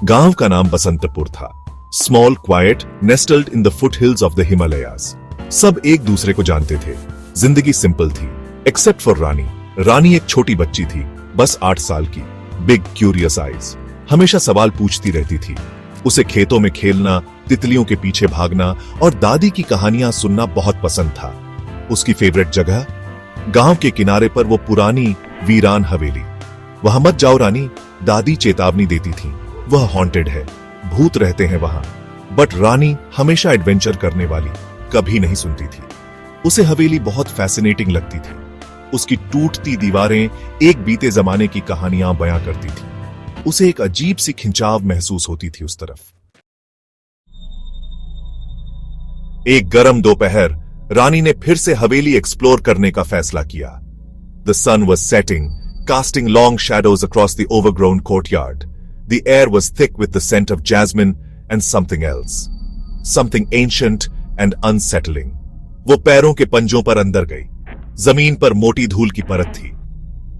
गांव का नाम बसंतपुर था। Small, quite, nestled in the foothills of the Himalayas. सब एक दूसरे को जानते थे। जिंदगी सिंपल थी, एक्सेप्ट फॉर रानी। रानी एक छोटी बच्ची थी, बस 8 साल की। बिग क्यूरियस आईज, हमेशा सवाल पूछती रहती थी। उसे खेतों में खेलना, तितलियों के पीछे भागना और दादी की कहानियां सुनना बहुत पसंद था। उसकी फेवरेट जगह गांव के किनारे पर वो पुरानी वीरान हवेली। वहां मत जाओ रानी, दादी चेतावनी देती थी। वह हॉन्टेड है, भूत रहते हैं वहां। बट रानी हमेशा एडवेंचर करने वाली, कभी नहीं सुनती थी। उसे हवेली बहुत फैसिनेटिंग लगती थी। उसकी टूटती दीवारें एक बीते जमाने की कहानियां बयां करती थी। उसे एक अजीब सी खिंचाव महसूस होती थी उस तरफ। एक गर्म दोपहर रानी ने फिर से हवेली एक्सप्लोर करने का फैसला किया। The sun was setting, casting long shadows across the overgrown courtyard. The air was thick with the scent of jasmine and something else. Something ancient and unsettling. वो पैरों के पंजों पर अंदर गई। जमीन पर मोटी धूल की परत थी।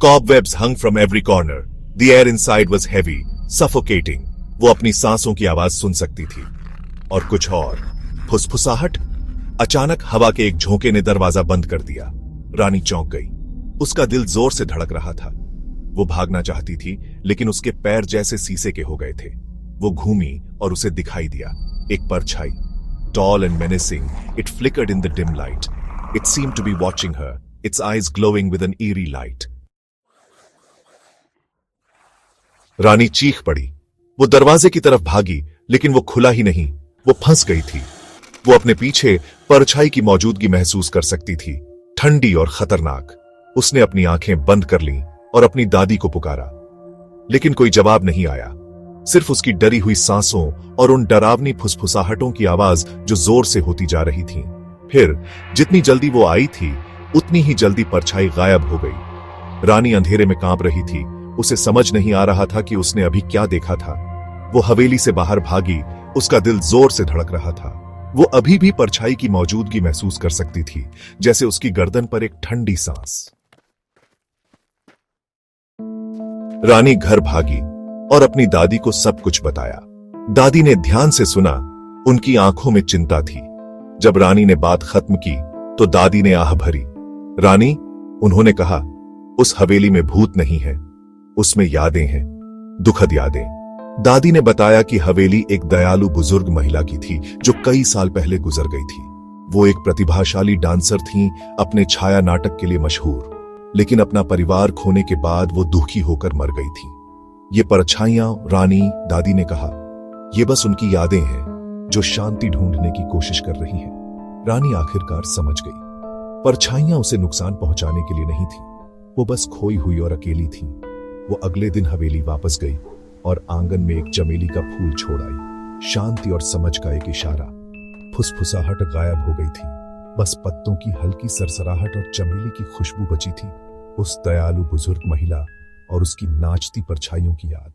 Cobwebs hung from every corner. The air inside was heavy, suffocating. वो अपनी सांसों की आवाज सुन सकती थी। और कुछ और, फुसफुसाहट। अचानक हवा के एक झोंके ने दरवाजा बंद कर दिया। रानी चौंक गई। उसका दिल जोर से धड़क रहा था। वो भागना चाहती थी, लेकिन उसके पैर जैसे शीशे के हो गए थे। वो घूमी और उसे दिखाई दिया एक परछाई। Tall and menacing, it flickered in the dim light. It seemed to be watching her, its eyes glowing with an eerie light. रानी चीख पड़ी। वो दरवाजे की तरफ भागी, लेकिन वो खुला ही नहीं। वो फंस गई थी। वो अपने पीछे परछाई की मौजूदगी महसूस कर सकती थी, ठंडी और खतरनाक। उसने अपनी आंखें बंद कर लीं और अपनी दादी को पुकारा, लेकिन कोई जवाब नहीं आया। सिर्फ उसकी डरी हुई सांसों और उन डरावनी फुसफुसाहटों की आवाज जो जोर से होती जा रही थी। फिर जितनी जल्दी वो आई थी, उतनी ही जल्दी परछाई गायब हो गई। रानी अंधेरे में कांप रही थी। उसे समझ नहीं आ रहा था कि उसने अभी क्या देखा था। वो हवेली से बाहर भागी, उसका दिल जोर से धड़क रहा था। वो अभी भी परछाई की मौजूदगी महसूस कर सकती थी, जैसे उसकी गर्दन पर एक ठंडी सांस। रानी घर भागी और अपनी दादी को सब कुछ बताया। दादी ने ध्यान से सुना, उनकी आंखों में चिंता थी। जब रानी ने बात खत्म की तो दादी ने आह भरी। रानी, उन्होंने कहा, उस हवेली में भूत नहीं है, उसमें यादें हैं, दुखद यादें। दादी ने बताया कि हवेली एक दयालु बुजुर्ग महिला की थी जो कई साल पहले गुजर गई थी। वो एक प्रतिभाशाली डांसर थीं, अपने छाया नाटक के लिए मशहूर। लेकिन अपना परिवार खोने के बाद वो दुखी होकर मर गई थी। ये परछाइयां, रानी, दादी ने कहा, ये बस उनकी यादें हैं जो शांति ढूंढने की कोशिश कर रही हैं। रानी आखिरकार समझ गई, परछाइयां उसे नुकसान पहुंचाने के लिए नहीं थी। वो बस खोई हुई और अकेली थी। वो अगले दिन हवेली वापस गई और आंगन में एक चमेली का फूल छोड़ आई। शांति और समझ का एक इशारा। फुसफुसाहट गायब हो गई थी। बस पत्तों की हल्की सरसराहट और चमेली की खुशबू बची थी। उस दयालु बुजुर्ग महिला और उसकी नाचती परछाइयों की याद।